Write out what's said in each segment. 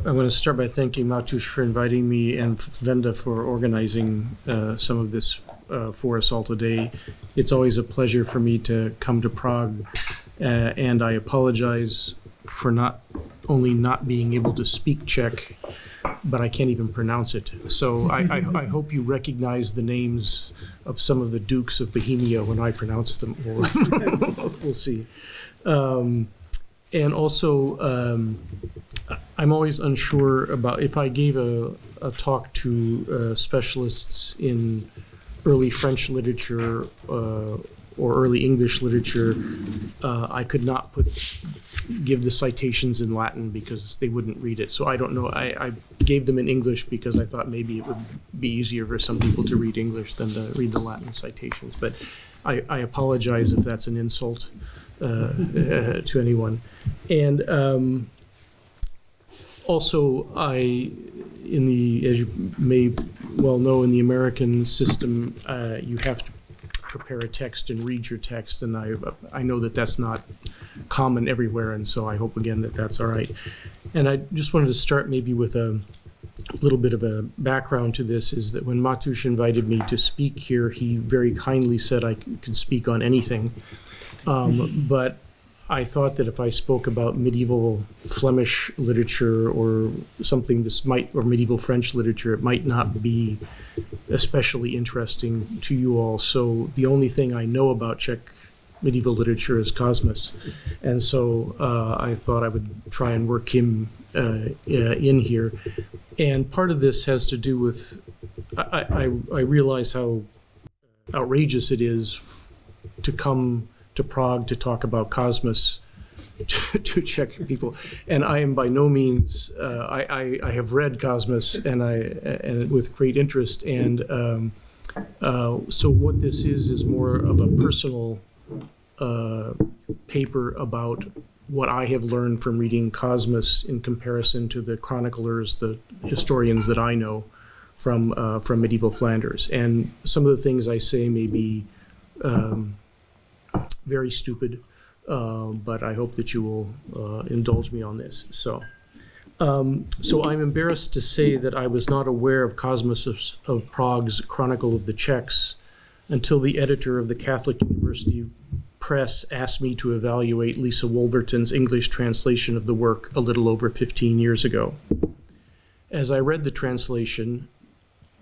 I want to start by thanking Matusz for inviting me and Venda for organizing some of this for us all today. It's always a pleasure for me to come to Prague, and I apologize for not only not being able to speak Czech, but I can't even pronounce it. So I hope you recognize the names of some of the dukes of Bohemia when I pronounce them. We'll see. And also, I'm always unsure about if I gave a talk to specialists in early French literature or early English literature, I could not give the citations in Latin because they wouldn't read it. So I don't know. I gave them in English because I thought maybe it would be easier for some people to read English than to read the Latin citations. But I apologize if that's an insult to anyone. And also, as you may well know, in the American system, you have to prepare a text and read your text, and I know that that's not common everywhere, and so I hope again that that's all right. And I just wanted to start maybe with a little bit of a background to this, is that when Matusz invited me to speak here, he very kindly said I could speak on anything, but I thought that if I spoke about medieval Flemish literature or something or medieval French literature, it might not be especially interesting to you all. So the only thing I know about Czech medieval literature is Cosmas. And so I thought I would try and work him in here. And part of this has to do with, I realize how outrageous it is to come to Prague to talk about Cosmas to Czech people, and I am by no means. I have read Cosmas and with great interest, and so what this is more of a personal paper about what I have learned from reading Cosmas in comparison to the chroniclers, the historians that I know from medieval Flanders, and some of the things I say may be very stupid, but I hope that you will indulge me on this. So I'm embarrassed to say that I was not aware of Cosmas of Prague's Chronicle of the Czechs until the editor of the Catholic University Press asked me to evaluate Lisa Wolverton's English translation of the work a little over 15 years ago. As I read the translation,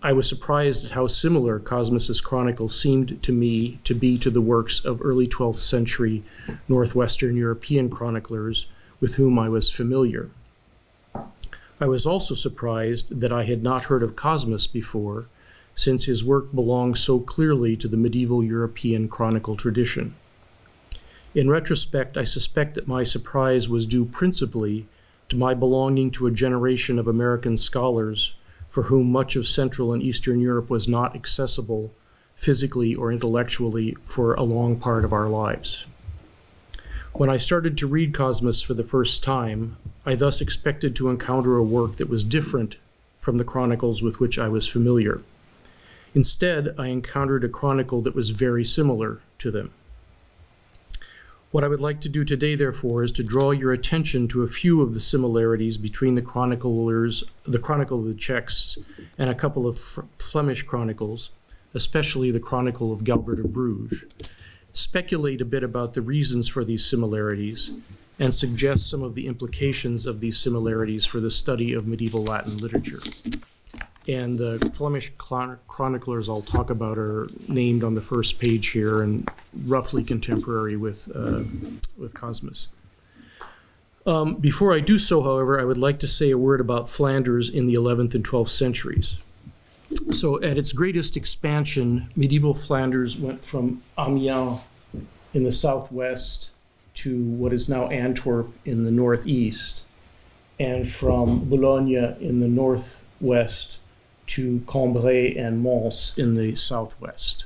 I was surprised at how similar Cosmas's chronicle seemed to me to be to the works of early 12th century Northwestern European chroniclers with whom I was familiar. I was also surprised that I had not heard of Cosmas before, since his work belongs so clearly to the medieval European chronicle tradition. In retrospect, I suspect that my surprise was due principally to my belonging to a generation of American scholars for whom much of Central and Eastern Europe was not accessible physically or intellectually for a long part of our lives. When I started to read Cosmas for the first time, I thus expected to encounter a work that was different from the chronicles with which I was familiar. Instead, I encountered a chronicle that was very similar to them. What I would like to do today, therefore, is to draw your attention to a few of the similarities between the Chronicle of the Czechs and a couple of Flemish chronicles, especially the Chronicle of Galbert of Bruges, speculate a bit about the reasons for these similarities, and suggest some of the implications of these similarities for the study of medieval Latin literature. And the Flemish chroniclers I'll talk about are named on the first page here and roughly contemporary with Cosmas. Before I do so, however, I would like to say a word about Flanders in the 11th and 12th centuries. So at its greatest expansion, medieval Flanders went from Amiens in the southwest to what is now Antwerp in the northeast, and from Boulogne in the northwest to Cambrai and Mons in the southwest.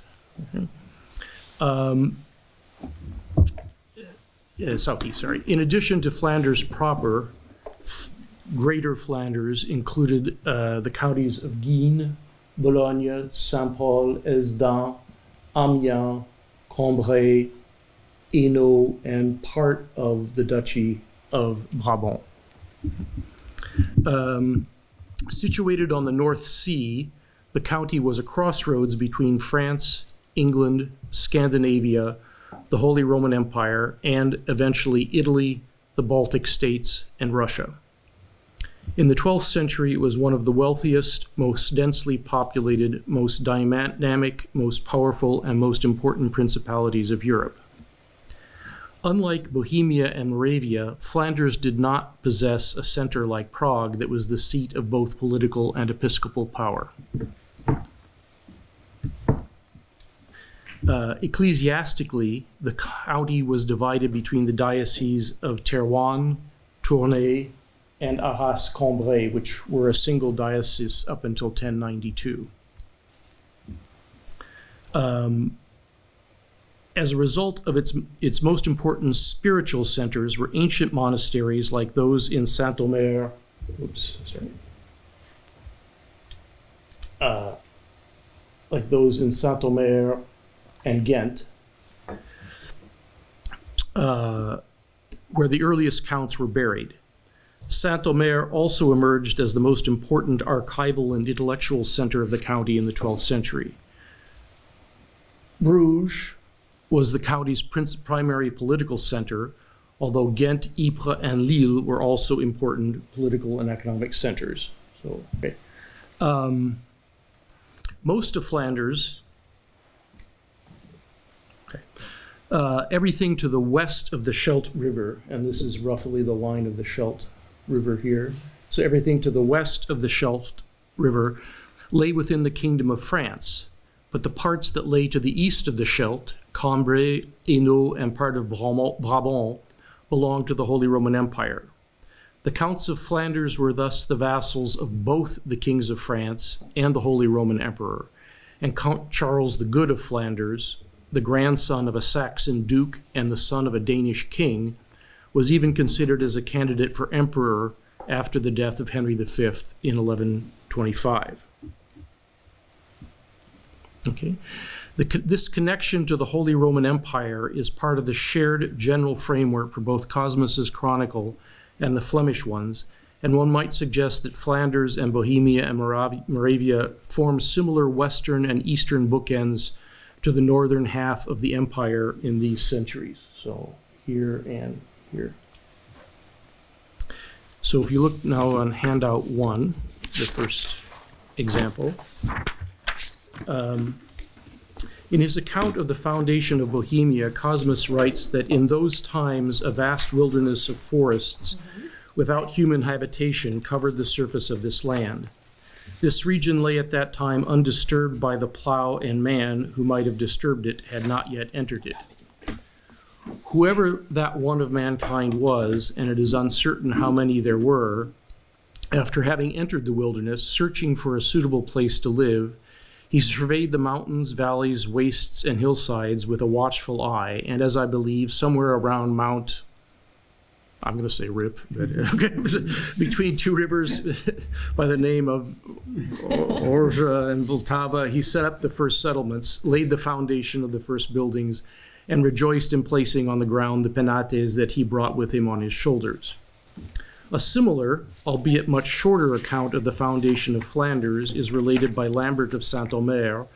Southeast, sorry. In addition to Flanders proper, Greater Flanders included the counties of Guienne, Boulogne, Saint-Paul, Hesdin, Amiens, Cambrai, Hainaut, and part of the Duchy of Brabant. Situated on the North Sea, the county was a crossroads between France, England, Scandinavia, the Holy Roman Empire, and eventually Italy, the Baltic states, and Russia. In the 12th century, it was one of the wealthiest, most densely populated, most dynamic, most powerful, and most important principalities of Europe. Unlike Bohemia and Moravia, Flanders did not possess a center like Prague that was the seat of both political and episcopal power. Ecclesiastically, the county was divided between the dioceses of Terouanne, Tournai, and Arras-Cambrai, which were a single diocese up until 1092. As a result of its most important spiritual centers were ancient monasteries like those in Saint-Omer, like those in Saint-Omer and Ghent, where the earliest counts were buried. Saint-Omer also emerged as the most important archival and intellectual center of the county in the 12th century. Bruges was the county's primary political center, although Ghent, Ypres, and Lille were also important political and economic centers. So, okay. Most of Flanders, everything to the west of the Scheldt River, and this is roughly the line of the Scheldt River here. So everything to the west of the Scheldt River lay within the Kingdom of France, but the parts that lay to the east of the Scheldt, Cambrai, Hainaut, and part of Brabant, belonged to the Holy Roman Empire. The Counts of Flanders were thus the vassals of both the kings of France and the Holy Roman Emperor, and Count Charles the Good of Flanders, the grandson of a Saxon duke and the son of a Danish king, was even considered as a candidate for emperor after the death of Henry V in 1125. Okay. This connection to the Holy Roman Empire is part of the shared general framework for both Cosmas's Chronicle and the Flemish ones, and one might suggest that Flanders and Bohemia and Moravia form similar western and eastern bookends to the northern half of the empire in these centuries. So here and here. So if you look now on handout 1, the first example, in his account of the foundation of Bohemia, Cosmas writes that in those times a vast wilderness of forests without human habitation covered the surface of this land. This region lay at that time undisturbed by the plow, and man who might have disturbed it had not yet entered it. Whoever that one of mankind was, and it is uncertain how many there were, after having entered the wilderness, searching for a suitable place to live, he surveyed the mountains, valleys, wastes, and hillsides with a watchful eye, and as I believe, somewhere around Mount, I'm going to say Rip, but okay, between two rivers by the name of Orge and Vltava, he set up the first settlements, laid the foundation of the first buildings, and rejoiced in placing on the ground the penates that he brought with him on his shoulders. A similar, albeit much shorter, account of the foundation of Flanders is related by Lambert of Saint-Omer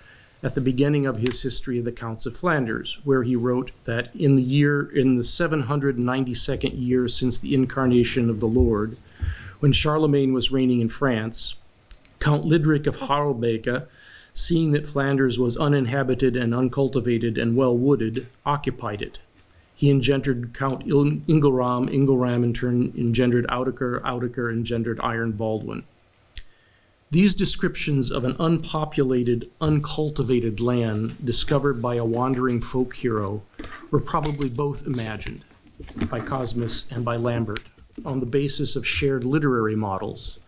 at the beginning of his History of the Counts of Flanders, where he wrote that in the 792nd year since the incarnation of the Lord, when Charlemagne was reigning in France, Count Lidric of Harlbeke, seeing that Flanders was uninhabited and uncultivated and well wooded, occupied it. He engendered Count Ingelram, Ingelram in turn engendered Audiker, Audiker engendered Iron Baldwin. These descriptions of an unpopulated, uncultivated land discovered by a wandering folk hero were probably both imagined by Cosmas and by Lambert on the basis of shared literary models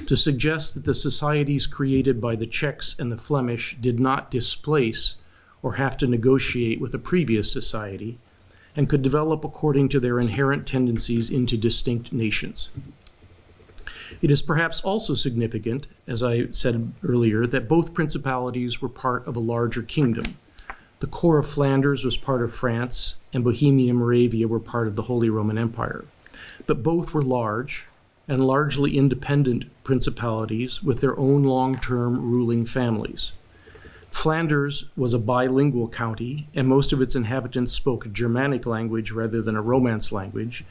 to suggest that the societies created by the Czechs and the Flemish did not displace or have to negotiate with a previous society, and could develop according to their inherent tendencies into distinct nations. It is perhaps also significant, as I said earlier, that both principalities were part of a larger kingdom. The core of Flanders was part of France, and Bohemia and Moravia were part of the Holy Roman Empire. But both were large, and largely independent principalities with their own long-term ruling families. Flanders was a bilingual county, and most of its inhabitants spoke a Germanic language rather than a Romance language,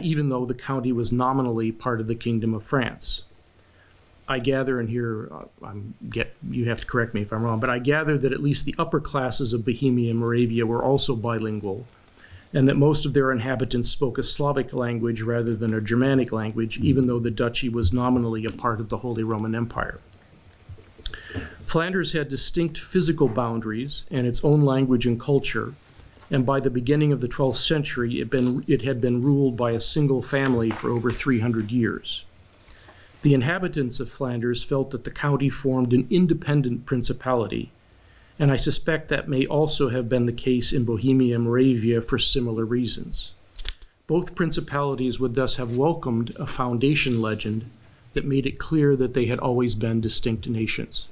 even though the county was nominally part of the Kingdom of France. I gather, and here you have to correct me if I'm wrong, but I gather that at least the upper classes of Bohemia and Moravia were also bilingual, and that most of their inhabitants spoke a Slavic language rather than a Germanic language, even though the duchy was nominally a part of the Holy Roman Empire. Flanders had distinct physical boundaries and its own language and culture, and by the beginning of the 12th century, it had been ruled by a single family for over 300 years. The inhabitants of Flanders felt that the county formed an independent principality, and I suspect that may also have been the case in Bohemia and Moravia for similar reasons. Both principalities would thus have welcomed a foundation legend that made it clear that they had always been distinct nations.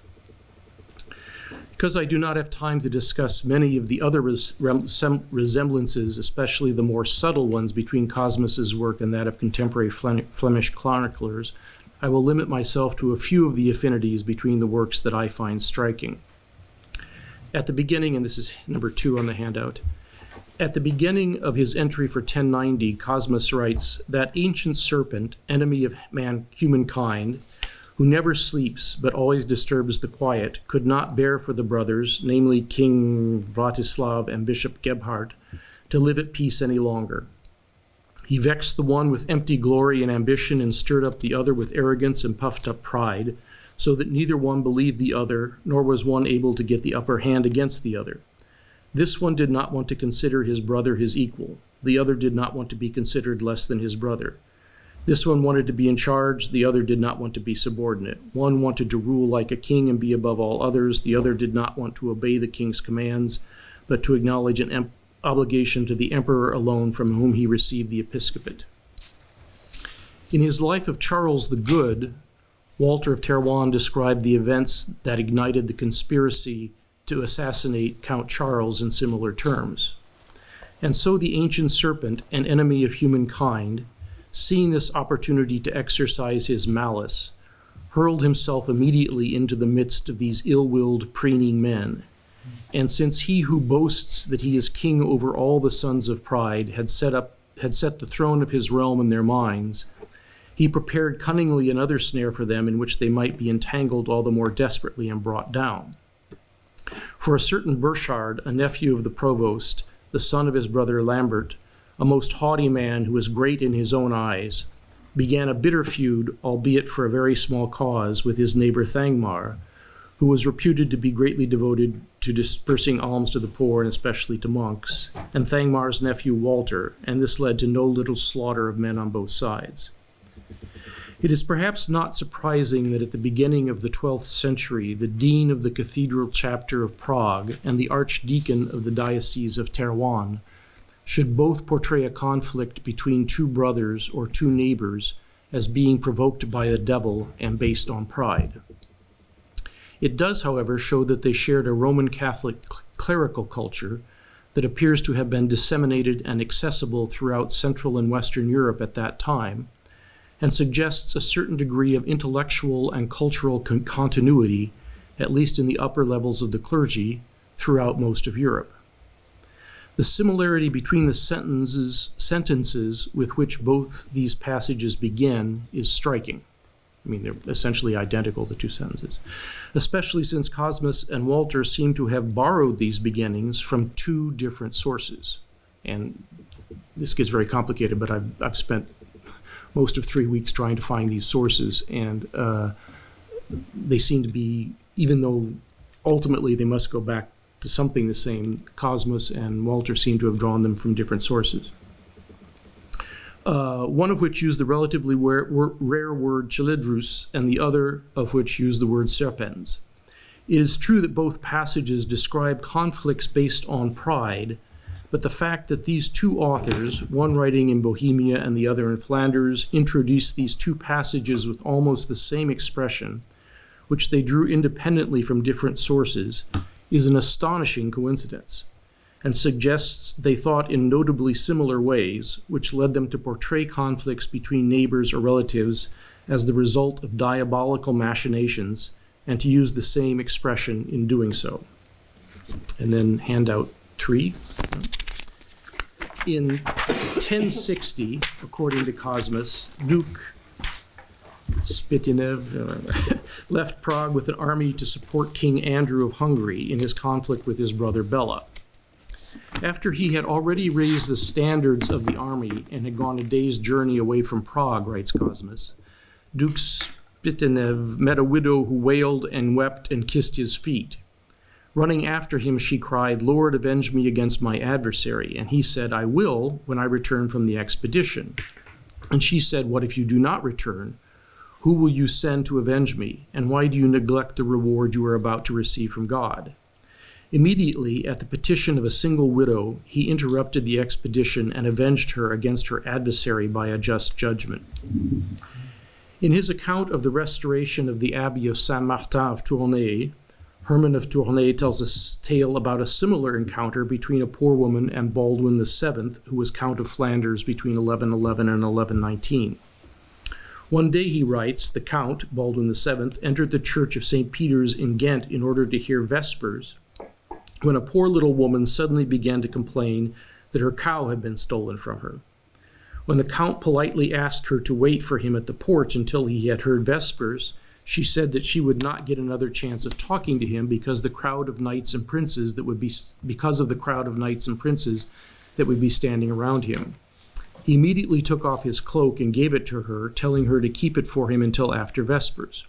Because I do not have time to discuss many of the other resemblances, especially the more subtle ones between Cosmas's work and that of contemporary Flemish chroniclers, I will limit myself to a few of the affinities between the works that I find striking. At the beginning, and this is number 2 on the handout, at the beginning of his entry for 1090, Cosmas writes, "That ancient serpent, enemy of humankind, who never sleeps but always disturbs the quiet, could not bear for the brothers, namely King Vratislav and Bishop Gebhard, to live at peace any longer. He vexed the one with empty glory and ambition and stirred up the other with arrogance and puffed up pride, so that neither one believed the other, nor was one able to get the upper hand against the other. This one did not want to consider his brother his equal. The other did not want to be considered less than his brother. This one wanted to be in charge, the other did not want to be subordinate. One wanted to rule like a king and be above all others, the other did not want to obey the king's commands, but to acknowledge an obligation to the emperor alone from whom he received the episcopate." In his Life of Charles the Good, Walter of Terrouan described the events that ignited the conspiracy to assassinate Count Charles in similar terms. And so the ancient serpent, an enemy of humankind, seeing this opportunity to exercise his malice, hurled himself immediately into the midst of these ill-willed, preening men. And since he who boasts that he is king over all the sons of pride had set the throne of his realm in their minds, he prepared cunningly another snare for them in which they might be entangled all the more desperately and brought down. For a certain Burchard, a nephew of the provost, the son of his brother Lambert, a most haughty man who was great in his own eyes, began a bitter feud, albeit for a very small cause, with his neighbor Thangmar, who was reputed to be greatly devoted to dispersing alms to the poor and especially to monks, and Thangmar's nephew Walter, and this led to no little slaughter of men on both sides. It is perhaps not surprising that at the beginning of the 12th century, the dean of the cathedral chapter of Prague and the archdeacon of the diocese of Terrouan should both portray a conflict between two brothers or two neighbors as being provoked by the devil and based on pride. It does, however, show that they shared a Roman Catholic clerical culture that appears to have been disseminated and accessible throughout Central and Western Europe at that time, and suggests a certain degree of intellectual and cultural continuity, at least in the upper levels of the clergy, throughout most of Europe. The similarity between the sentences with which both these passages begin is striking. I mean, they're essentially identical, the two sentences, especially since Cosmas and Walter seem to have borrowed these beginnings from two different sources. And this gets very complicated, but I've spent most of 3 weeks trying to find these sources, and they seem to be, even though ultimately they must go back to something the same, Cosmas and Walter seem to have drawn them from different sources. One of which used the relatively rare word chelidrus, and the other of which used the word serpens. It is true that both passages describe conflicts based on pride, but the fact that these two authors, one writing in Bohemia and the other in Flanders, introduced these two passages with almost the same expression, which they drew independently from different sources, is an astonishing coincidence. and suggests they thought in notably similar ways, which led them to portray conflicts between neighbors or relatives as the result of diabolical machinations, and to use the same expression in doing so. And then handout 3. In 1060, according to Cosmas, Duke Spitinev left Prague with an army to support King Andrew of Hungary in his conflict with his brother Bela. After he had already raised the standards of the army and had gone a day's journey away from Prague, writes Cosmas, Duke Spitinev met a widow who wailed and wept and kissed his feet. Running after him, she cried, "Lord, avenge me against my adversary." And he said, "I will, when I return from the expedition." And she said, "What if you do not return? Who will you send to avenge me? And why do you neglect the reward you are about to receive from God?" Immediately, at the petition of a single widow, he interrupted the expedition and avenged her against her adversary by a just judgment. In his account of the restoration of the Abbey of Saint-Martin of Tournai, Herman of Tournai tells a tale about a similar encounter between a poor woman and Baldwin VII, who was Count of Flanders between 1111 and 1119. One day, he writes, the Count, Baldwin VII, entered the church of St. Peter's in Ghent in order to hear Vespers, when a poor little woman suddenly began to complain that her cow had been stolen from her. When the Count politely asked her to wait for him at the porch until he had heard Vespers, she said that she would not get another chance of talking to him because of the crowd of knights and princes that would be standing around him. He immediately took off his cloak and gave it to her, telling her to keep it for him until after Vespers.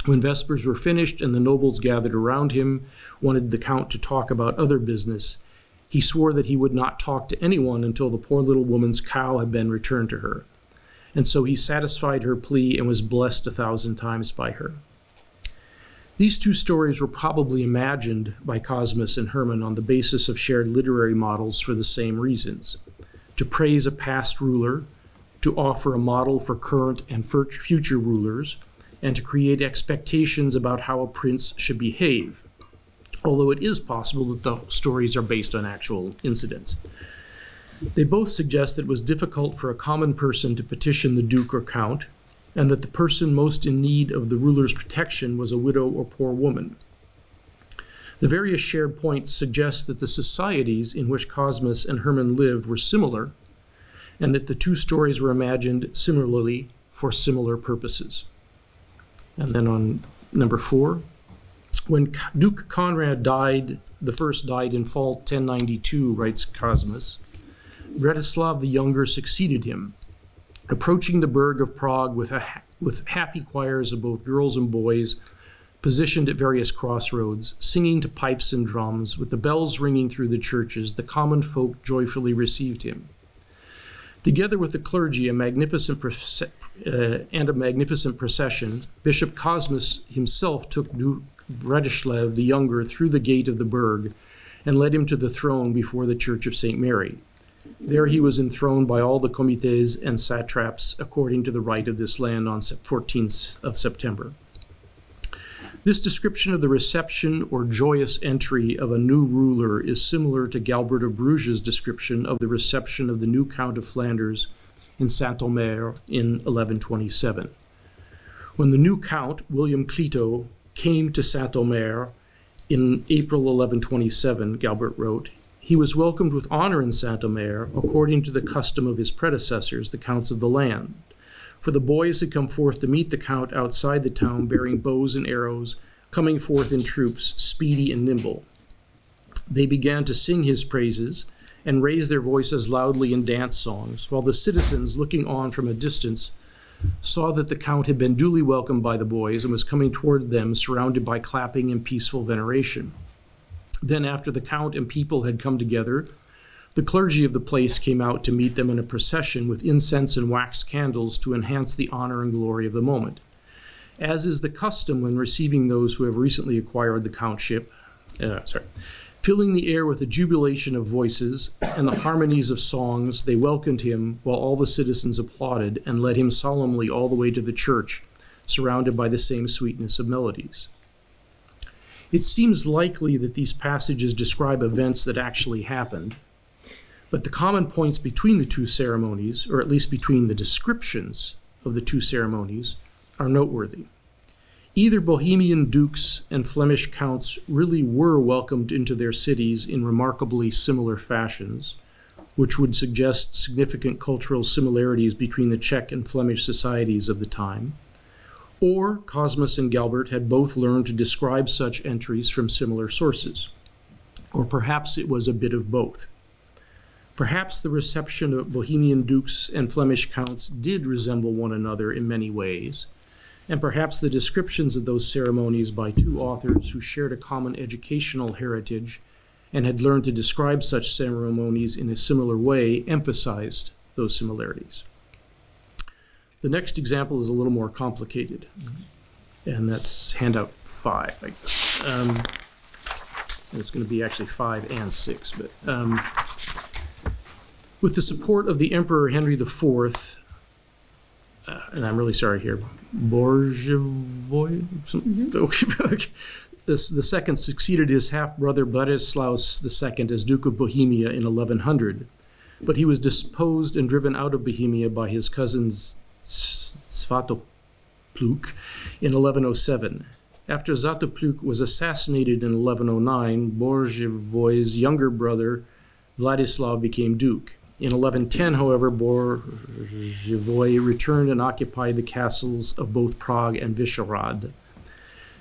When Vespers were finished and the nobles gathered around him wanted the Count to talk about other business, he swore that he would not talk to anyone until the poor little woman's cow had been returned to her. And so he satisfied her plea and was blessed 1,000 times by her. These two stories were probably imagined by Cosmas and Herman on the basis of shared literary models for the same reasons: to praise a past ruler, to offer a model for current and future rulers, and to create expectations about how a prince should behave, although it is possible that the stories are based on actual incidents. They both suggest that it was difficult for a common person to petition the duke or count, and that the person most in need of the ruler's protection was a widow or poor woman. The various shared points suggest that the societies in which Cosmas and Herman lived were similar, and that the two stories were imagined similarly for similar purposes. And then on number 4, when Duke Conrad died, the first died in fall 1092, writes Cosmas, Bretislav the Younger succeeded him, approaching the burg of Prague with happy choirs of both girls and boys, positioned at various crossroads, singing to pipes and drums, with the bells ringing through the churches. The common folk joyfully received him. Together with the clergy, a magnificent procession, Bishop Cosmas himself took Duke Bretislav the Younger through the gate of the burg and led him to the throne before the Church of St. Mary. There he was enthroned by all the comites and satraps according to the right of this land on 14th of September. This description of the reception or joyous entry of a new ruler is similar to Galbert of Bruges' description of the reception of the new Count of Flanders in Saint-Omer in 1127. When the new Count, William Clito, came to Saint-Omer in April 1127, Galbert wrote, he was welcomed with honor in Saint-Omer according to the custom of his predecessors, the counts of the land. For the boys had come forth to meet the Count outside the town bearing bows and arrows, coming forth in troops, speedy and nimble. They began to sing his praises and raise their voices loudly in dance songs, while the citizens, looking on from a distance, saw that the Count had been duly welcomed by the boys and was coming toward them surrounded by clapping and peaceful veneration. Then after the Count and people had come together, the clergy of the place came out to meet them in a procession with incense and wax candles to enhance the honor and glory of the moment. As is the custom when receiving those who have recently acquired the countship, filling the air with the jubilation of voices and the harmonies of songs, they welcomed him while all the citizens applauded and led him solemnly all the way to the church, surrounded by the same sweetness of melodies. It seems likely that these passages describe events that actually happened, but the common points between the two ceremonies, or at least between the descriptions of the two ceremonies, are noteworthy. Either Bohemian dukes and Flemish counts really were welcomed into their cities in remarkably similar fashions, which would suggest significant cultural similarities between the Czech and Flemish societies of the time, or Cosmas and Galbert had both learned to describe such entries from similar sources, or perhaps it was a bit of both. Perhaps the reception of Bohemian dukes and Flemish counts did resemble one another in many ways, and perhaps the descriptions of those ceremonies by two authors who shared a common educational heritage and had learned to describe such ceremonies in a similar way emphasized those similarities. The next example is a little more complicated, and that's handout 5. It's going to be actually 5 and 6, but with the support of the Emperor Henry IV, and I'm really sorry here, Bourgeois, the second succeeded his half-brother Vladislaus II as Duke of Bohemia in 1100, but he was deposed and driven out of Bohemia by his cousins Svatopluk in 1107. After Svatopluk was assassinated in 1109, Bourgeois' younger brother Vladislav became duke. In 1110, however, Bourgeois returned and occupied the castles of both Prague and Vyšehrad.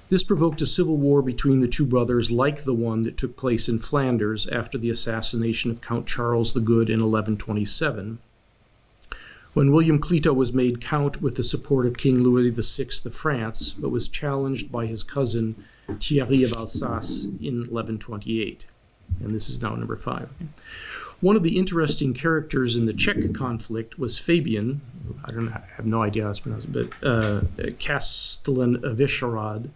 This provoked a civil war between the two brothers like the one that took place in Flanders after the assassination of Count Charles the Good in 1127, when William Clito was made count with the support of King Louis VI of France, but was challenged by his cousin Thierry of Alsace in 1128. And this is now number 5. One of the interesting characters in the Czech conflict was Fabian, I have no idea how to pronounce it, but Castellan of Vyšehrad.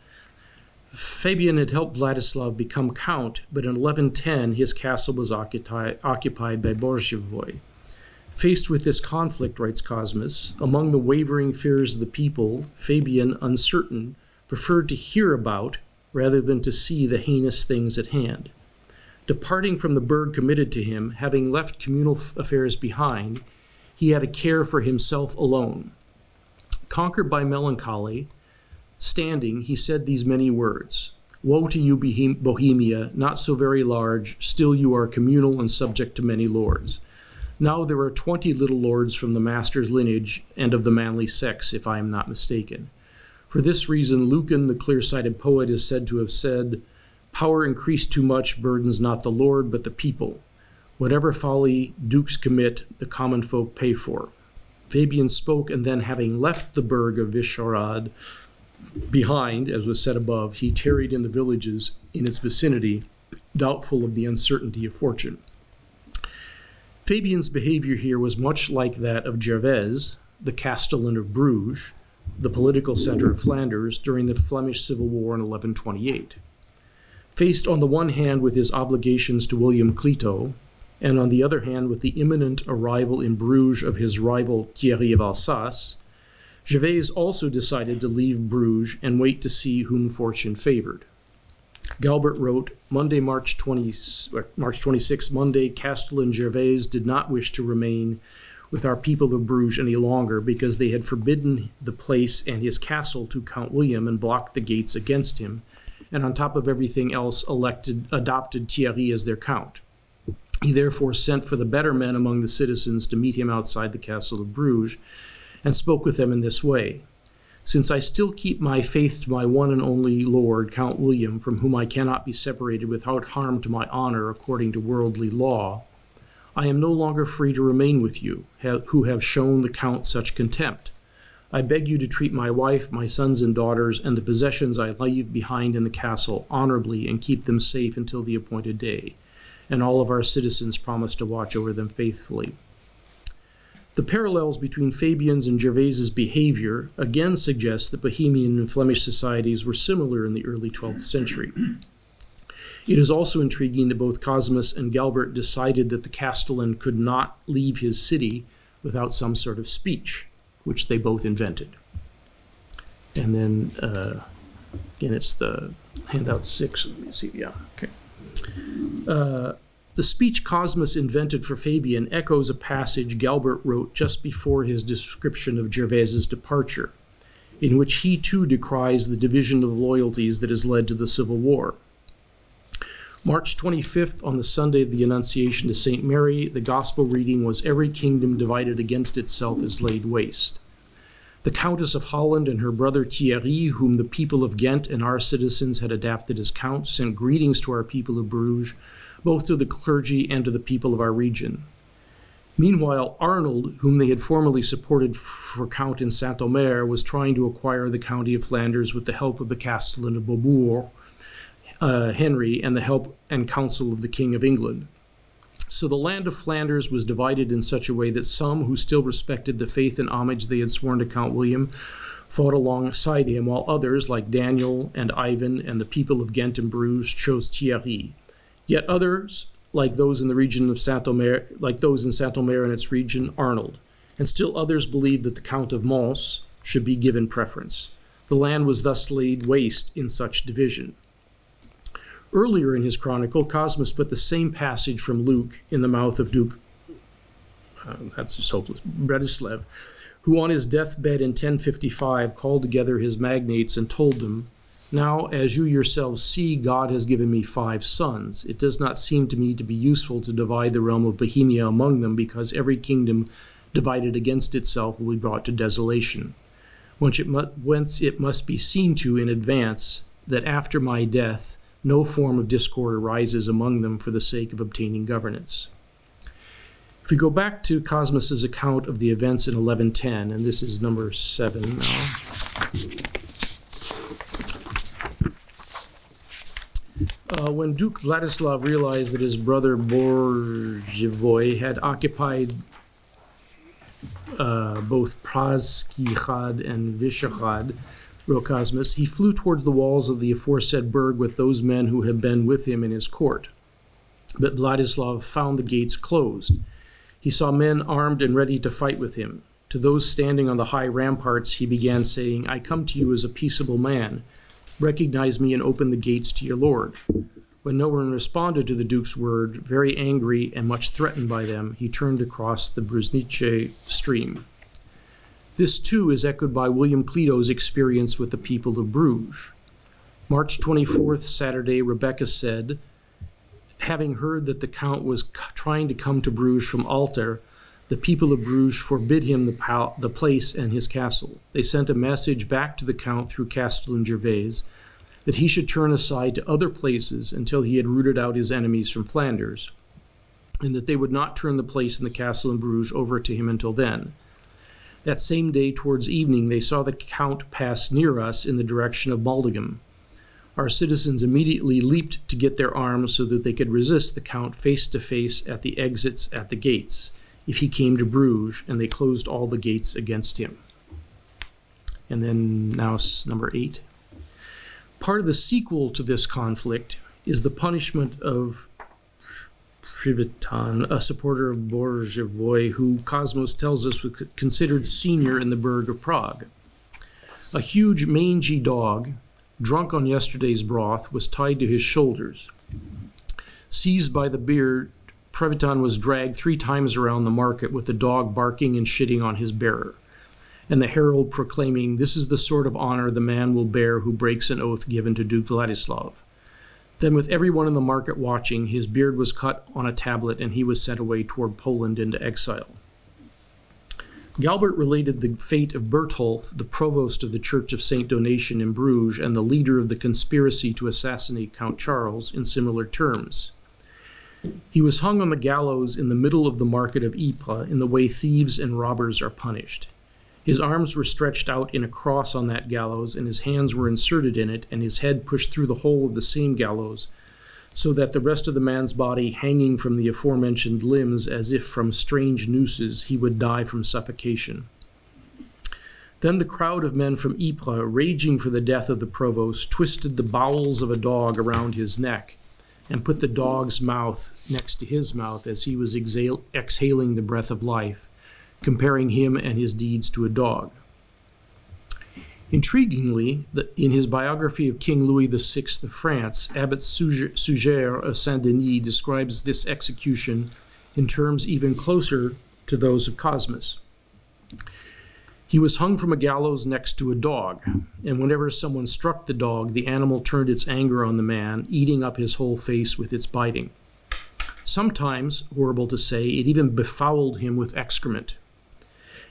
Fabian had helped Vladislav become count, but in 1110 his castle was occupied by Bourgeois. Faced with this conflict, writes Cosmas, among the wavering fears of the people, Fabian, uncertain, preferred to hear about rather than to see the heinous things at hand. Departing from the burg committed to him, having left communal affairs behind, he had a care for himself alone. Conquered by melancholy, standing, he said these many words, "Woe to you, Bohemia, not so very large, still you are communal and subject to many lords. Now there are 20 little lords from the master's lineage and of the manly sex, if I am not mistaken. For this reason, Lucan, the clear-sighted poet, is said to have said, 'Power increased too much burdens not the lord, but the people. Whatever folly dukes commit, the common folk pay for.' Fabian spoke, and then, having left the burg of Vyšehrad behind, as was said above, he tarried in the villages in its vicinity, doubtful of the uncertainty of fortune." Fabian's behavior here was much like that of Gervais, the Castellan of Bruges, the political center of Flanders, during the Flemish Civil War in 1128. Faced on the one hand with his obligations to William Clito, and on the other hand with the imminent arrival in Bruges of his rival Thierry of Alsace, Gervais also decided to leave Bruges and wait to see whom fortune favored. Galbert wrote, Monday, March 26, Monday, Castellan Gervais did not wish to remain with our people of Bruges any longer because they had forbidden the place and his castle to Count William and blocked the gates against him, and on top of everything else adopted Thierry as their count. He therefore sent for the better men among the citizens to meet him outside the castle of Bruges and spoke with them in this way. Since I still keep my faith to my one and only lord, Count William, from whom I cannot be separated without harm to my honor according to worldly law, I am no longer free to remain with you, who have shown the count such contempt. I beg you to treat my wife, my sons and daughters, and the possessions I leave behind in the castle honorably and keep them safe until the appointed day. And all of our citizens promise to watch over them faithfully. The parallels between Fabian's and Gervais's behavior again suggest that Bohemian and Flemish societies were similar in the early 12th century. It is also intriguing that both Cosmas and Galbert decided that the Castellan could not leave his city without some sort of speech, which they both invented. And then, again, it's the Handout 6, let me see, yeah, okay. The speech Cosmas invented for Fabian echoes a passage Galbert wrote just before his description of Gervaise's departure, in which he too decries the division of loyalties that has led to the Civil War. March 25th, on the Sunday of the Annunciation to St. Mary, the gospel reading was, "Every kingdom divided against itself is laid waste." The Countess of Holland and her brother Thierry, whom the people of Ghent and our citizens had adapted as counts, sent greetings to our people of Bruges, both to the clergy and to the people of our region. Meanwhile, Arnold, whom they had formerly supported for count in Saint-Omer, was trying to acquire the county of Flanders with the help of the Castellan of Beaubourg, Henry, and the help and counsel of the King of England. So the land of Flanders was divided in such a way that some who still respected the faith and homage they had sworn to Count William fought alongside him, while others, like Daniel and Ivan and the people of Ghent and Bruges, chose Thierry. Yet others, like those in the region of Saint-Omer, like those in Saint-Omer and its region, Arnold. And still others believed that the Count of Mons should be given preference. The land was thus laid waste in such division. Earlier in his chronicle, Cosmas put the same passage from Luke in the mouth of Duke, that's just hopeless, Bredislav, who on his deathbed in 1055 called together his magnates and told them, "Now, as you yourselves see, God has given me 5 sons. It does not seem to me to be useful to divide the realm of Bohemia among them, because every kingdom divided against itself will be brought to desolation. Whence it must be seen to in advance that after my death no form of discord arises among them for the sake of obtaining governance." If we go back to Cosmas's account of the events in 1110, and this is number 7 now. When Duke Vladislav realized that his brother Borzhivoj had occupied both Pražský and Vyšehrad, wrote Cosmas, he flew towards the walls of the aforesaid burg with those men who had been with him in his court. But Vladislav found the gates closed. He saw men armed and ready to fight with him. To those standing on the high ramparts, he began saying, "I come to you as a peaceable man. Recognize me and open the gates to your lord." When no one responded to the duke's word, very angry and much threatened by them, he turned across the Brusnice stream. This, too, is echoed by William Clito's experience with the people of Bruges. March 24th, Saturday, Rebecca said, having heard that the Count was trying to come to Bruges from Alter, the people of Bruges forbid him the place and his castle. They sent a message back to the Count through Castellan Gervais that he should turn aside to other places until he had rooted out his enemies from Flanders, and that they would not turn the place in the castle in Bruges over to him until then. That same day, towards evening, they saw the Count pass near us in the direction of Maldegem. Our citizens immediately leaped to get their arms so that they could resist the Count face to face at the exits at the gates, if he came to Bruges, and they closed all the gates against him. And then now number 8. Part of the sequel to this conflict is the punishment of Přivítali, a supporter of Borzhivoj, who Cosmas tells us was considered senior in the burg of Prague. A huge mangy dog, drunk on yesterday's broth, was tied to his shoulders. Seized by the beard, Přivítali was dragged 3 times around the market with the dog barking and shitting on his bearer, and the herald proclaiming, "This is the sort of honor the man will bear who breaks an oath given to Duke Vladislav." Then, with everyone in the market watching, his beard was cut on a tablet and he was sent away toward Poland into exile. Galbert related the fate of Bertolf, the provost of the Church of St. Donation in Bruges and the leader of the conspiracy to assassinate Count Charles, in similar terms. He was hung on the gallows in the middle of the market of Ypres in the way thieves and robbers are punished. His arms were stretched out in a cross on that gallows, and his hands were inserted in it, and his head pushed through the hole of the same gallows, so that the rest of the man's body hanging from the aforementioned limbs as if from strange nooses, he would die from suffocation. Then the crowd of men from Ypres, raging for the death of the provost, twisted the bowels of a dog around his neck and put the dog's mouth next to his mouth as he was exhaling the breath of life, comparing him and his deeds to a dog. Intriguingly, in his biography of King Louis VI of France, Abbot Suger of Saint-Denis describes this execution in terms even closer to those of Cosmas. He was hung from a gallows next to a dog, and whenever someone struck the dog, the animal turned its anger on the man, eating up his whole face with its biting. Sometimes, horrible to say, it even befouled him with excrement.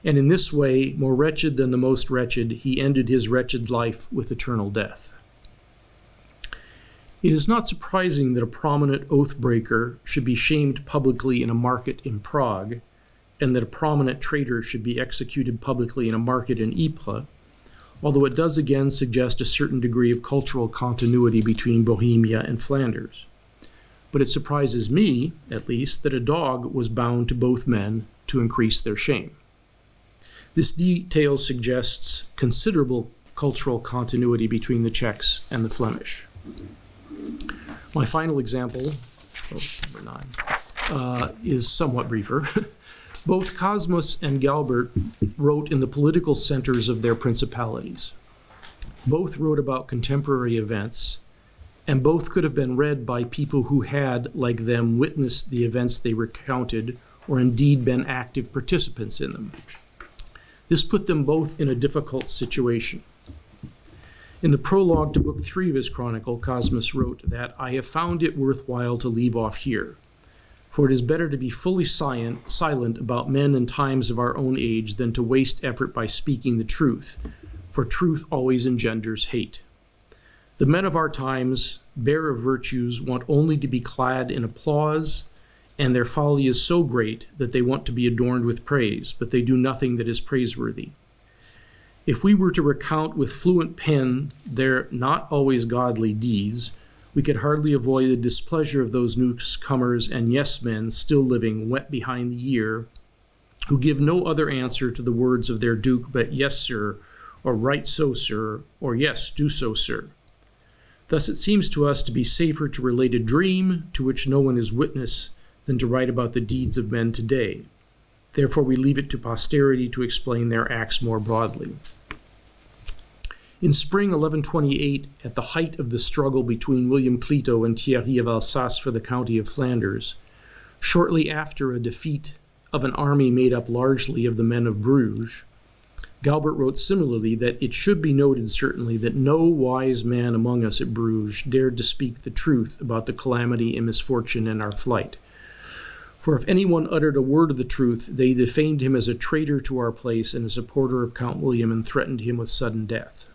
And in this way, more wretched than the most wretched, he ended his wretched life with eternal death. It is not surprising that a prominent oath-breaker should be shamed publicly in a market in Prague, and that a prominent traitor should be executed publicly in a market in Ypres, although it does again suggest a certain degree of cultural continuity between Bohemia and Flanders. But it surprises me, at least, that a dog was bound to both men to increase their shame. This detail suggests considerable cultural continuity between the Czechs and the Flemish. My final example, number 9, is somewhat briefer. Both Cosmas and Galbert wrote in the political centers of their principalities. Both wrote about contemporary events, and both could have been read by people who had, like them, witnessed the events they recounted, or indeed been active participants in them. This put them both in a difficult situation. In the prologue to Book 3 of his chronicle, Cosmas wrote that, "I have found it worthwhile to leave off here, for it is better to be fully silent about men and times of our own age than to waste effort by speaking the truth, for truth always engenders hate. The men of our times, bare of virtues, want only to be clad in applause, and their folly is so great that they want to be adorned with praise, but they do nothing that is praiseworthy. If we were to recount with fluent pen their not always godly deeds, we could hardly avoid the displeasure of those newcomers and yes-men still living wet behind the ear, who give no other answer to the words of their duke but yes, sir, or right so, sir, or yes, do so, sir. Thus it seems to us to be safer to relate a dream to which no one is witness than to write about the deeds of men today. Therefore we leave it to posterity to explain their acts more broadly." In spring 1128, at the height of the struggle between William Clito and Thierry of Alsace for the county of Flanders, shortly after a defeat of an army made up largely of the men of Bruges, Galbert wrote similarly that it should be noted certainly that no wise man among us at Bruges dared to speak the truth about the calamity and misfortune in our flight. For if anyone uttered a word of the truth, they defamed him as a traitor to our place and a supporter of Count William and threatened him with sudden death.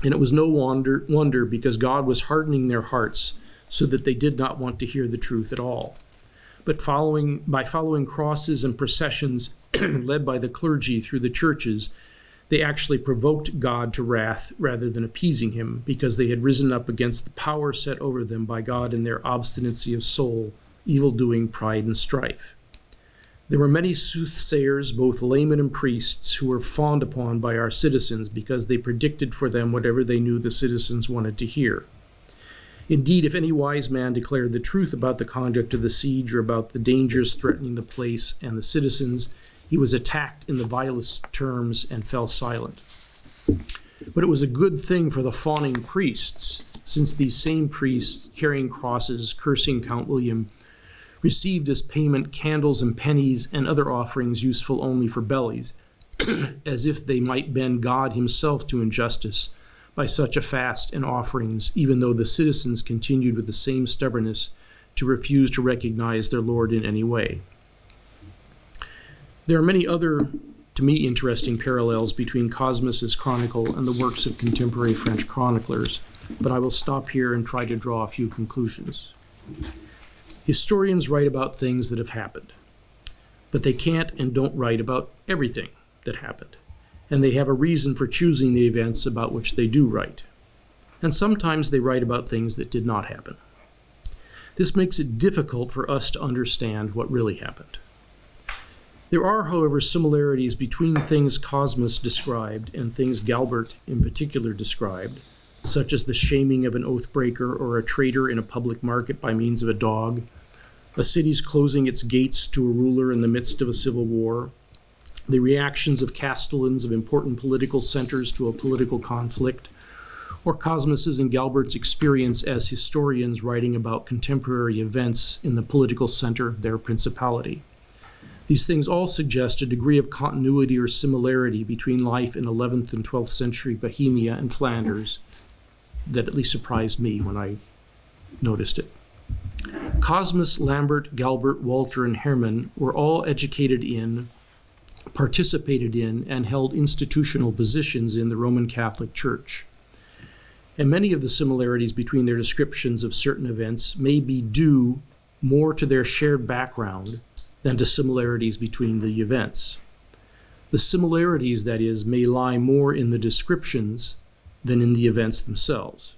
And it was no wonder because God was hardening their hearts so that they did not want to hear the truth at all. But by following crosses and processions led by the clergy through the churches, they actually provoked God to wrath rather than appeasing him, because they had risen up against the power set over them by God in their obstinacy of soul, evil-doing, pride, and strife. There were many soothsayers, both laymen and priests, who were fawned upon by our citizens because they predicted for them whatever they knew the citizens wanted to hear. Indeed, if any wise man declared the truth about the conduct of the siege or about the dangers threatening the place and the citizens, he was attacked in the vilest terms and fell silent. But it was a good thing for the fawning priests, since these same priests, carrying crosses, cursing Count William, received as payment candles and pennies and other offerings useful only for bellies, as if they might bend God himself to injustice by such a fast and offerings, even though the citizens continued with the same stubbornness to refuse to recognize their Lord in any way. There are many other, to me, interesting parallels between Cosmas's chronicle and the works of contemporary French chroniclers, but I will stop here and try to draw a few conclusions. Historians write about things that have happened, but they can't and don't write about everything that happened, and they have a reason for choosing the events about which they do write. And sometimes they write about things that did not happen. This makes it difficult for us to understand what really happened. There are, however, similarities between things Cosmas described and things Galbert in particular described, such as the shaming of an oath-breaker or a traitor in a public market by means of a dog, a city's closing its gates to a ruler in the midst of a civil war, the reactions of castellans of important political centers to a political conflict, or Cosmas's and Galbert's experience as historians writing about contemporary events in the political center of their principality. These things all suggest a degree of continuity or similarity between life in 11th and 12th century Bohemia and Flanders that at least surprised me when I noticed it. Cosmas, Lambert, Galbert, Walter, and Herman were all educated in, participated in, and held institutional positions in the Roman Catholic Church. And many of the similarities between their descriptions of certain events may be due more to their shared background than to similarities between the events. The similarities, that is, may lie more in the descriptions than in the events themselves.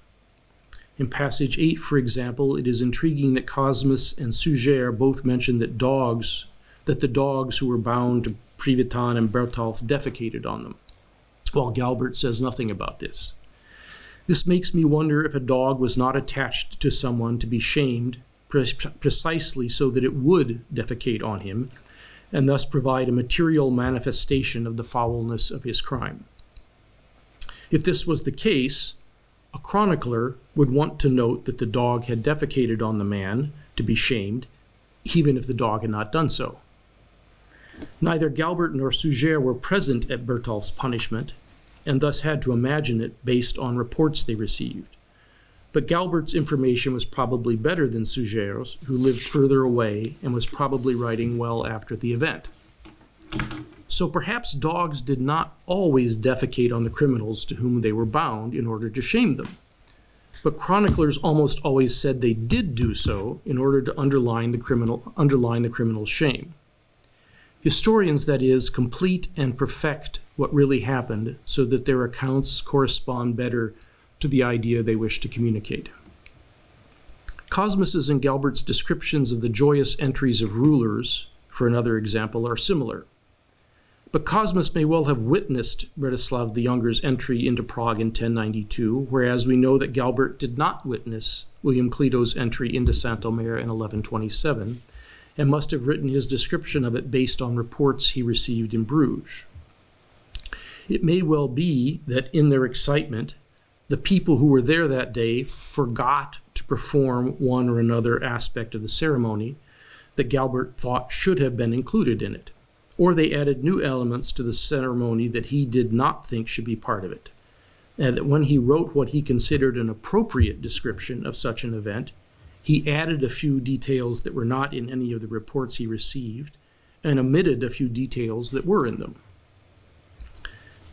In passage 8, for example, it is intriguing that Cosmas and Suger both mention that the dogs who were bound to Privitan and Bertolf defecated on them, while Galbert says nothing about this. This makes me wonder if a dog was not attached to someone to be shamed precisely so that it would defecate on him, and thus provide a material manifestation of the foulness of his crime. If this was the case, a chronicler would want to note that the dog had defecated on the man to be shamed, even if the dog had not done so. Neither Galbert nor Suger were present at Bertolf's punishment, and thus had to imagine it based on reports they received. But Galbert's information was probably better than Suger's, who lived further away and was probably writing well after the event. So perhaps dogs did not always defecate on the criminals to whom they were bound in order to shame them. But chroniclers almost always said they did do so in order to underline the criminal's shame. Historians, that is, complete and perfect what really happened so that their accounts correspond better to the idea they wish to communicate. Cosmas's and Galbert's descriptions of the joyous entries of rulers, for another example, are similar. But Cosmas may well have witnessed Bretislav the Younger's entry into Prague in 1092, whereas we know that Galbert did not witness William Clito's entry into Saint-Omer in 1127, and must have written his description of it based on reports he received in Bruges. It may well be that in their excitement, the people who were there that day forgot to perform one or another aspect of the ceremony that Galbert thought should have been included in it, or they added new elements to the ceremony that he did not think should be part of it, and that when he wrote what he considered an appropriate description of such an event, he added a few details that were not in any of the reports he received, and omitted a few details that were in them.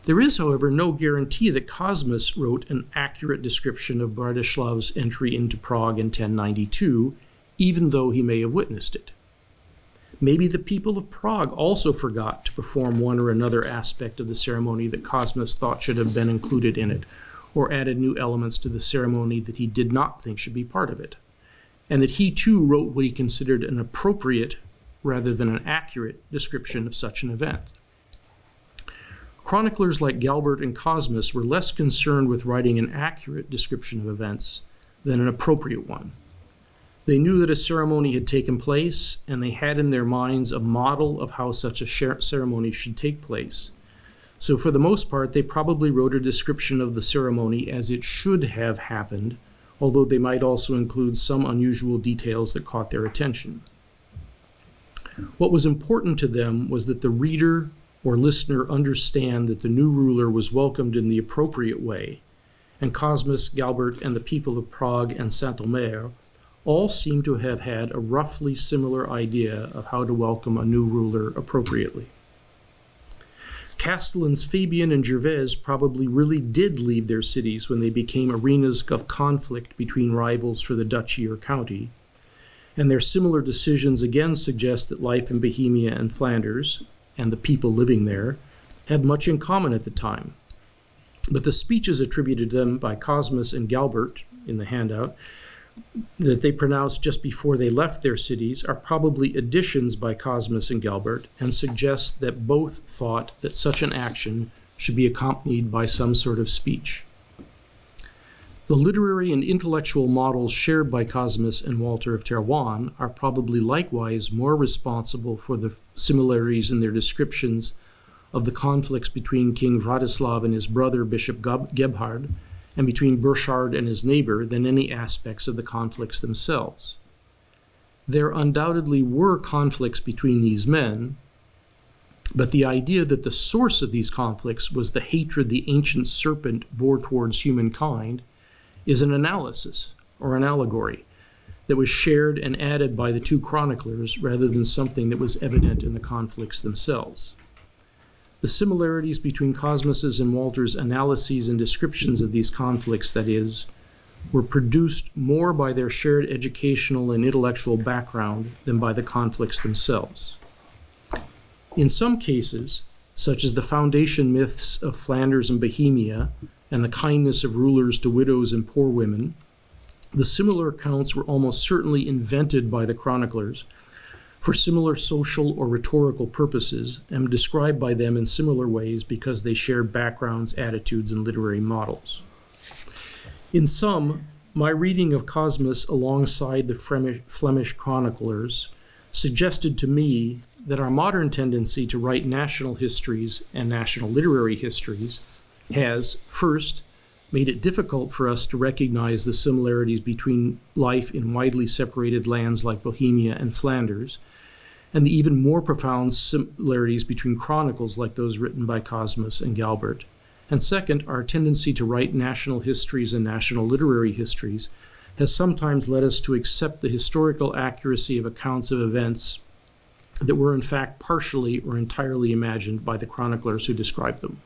There is, however, no guarantee that Cosmas wrote an accurate description of Brattislav's entry into Prague in 1092, even though he may have witnessed it. Maybe the people of Prague also forgot to perform one or another aspect of the ceremony that Cosmas thought should have been included in it, or added new elements to the ceremony that he did not think should be part of it, and that he too wrote what he considered an appropriate rather than an accurate description of such an event. Chroniclers like Galbert and Cosmas were less concerned with writing an accurate description of events than an appropriate one. They knew that a ceremony had taken place, and they had in their minds a model of how such a ceremony should take place. So for the most part, they probably wrote a description of the ceremony as it should have happened, although they might also include some unusual details that caught their attention. What was important to them was that the reader or listener understand that the new ruler was welcomed in the appropriate way, and Cosmas, Galbert, and the people of Prague and Saint-Omer all seem to have had a roughly similar idea of how to welcome a new ruler appropriately. Castellans Fabian and Gervais probably really did leave their cities when they became arenas of conflict between rivals for the duchy or county, and their similar decisions again suggest that life in Bohemia and Flanders, and the people living there, had much in common at the time. But the speeches attributed to them by Cosmas and Galbert in the handout that they pronounced just before they left their cities are probably additions by Cosmas and Galbert, and suggest that both thought that such an action should be accompanied by some sort of speech. The literary and intellectual models shared by Cosmas and Walter of Terrouan are probably likewise more responsible for the similarities in their descriptions of the conflicts between King Vladislav and his brother Bishop Gebhard, and between Burchard and his neighbor, than any aspects of the conflicts themselves. There undoubtedly were conflicts between these men, but the idea that the source of these conflicts was the hatred the ancient serpent bore towards humankind is an analysis, or an allegory, that was shared and added by the two chroniclers rather than something that was evident in the conflicts themselves. The similarities between Cosmas's and Walter's analyses and descriptions of these conflicts, that is, were produced more by their shared educational and intellectual background than by the conflicts themselves. In some cases, such as the foundation myths of Flanders and Bohemia and the kindness of rulers to widows and poor women, the similar accounts were almost certainly invented by the chroniclers for similar social or rhetorical purposes and described by them in similar ways because they shared backgrounds, attitudes, and literary models. In sum, my reading of Cosmas alongside the Flemish chroniclers suggested to me that our modern tendency to write national histories and national literary histories has, first, made it difficult for us to recognize the similarities between life in widely separated lands like Bohemia and Flanders, and the even more profound similarities between chronicles like those written by Cosmas and Galbert. And second, our tendency to write national histories and national literary histories has sometimes led us to accept the historical accuracy of accounts of events that were in fact partially or entirely imagined by the chroniclers who described them.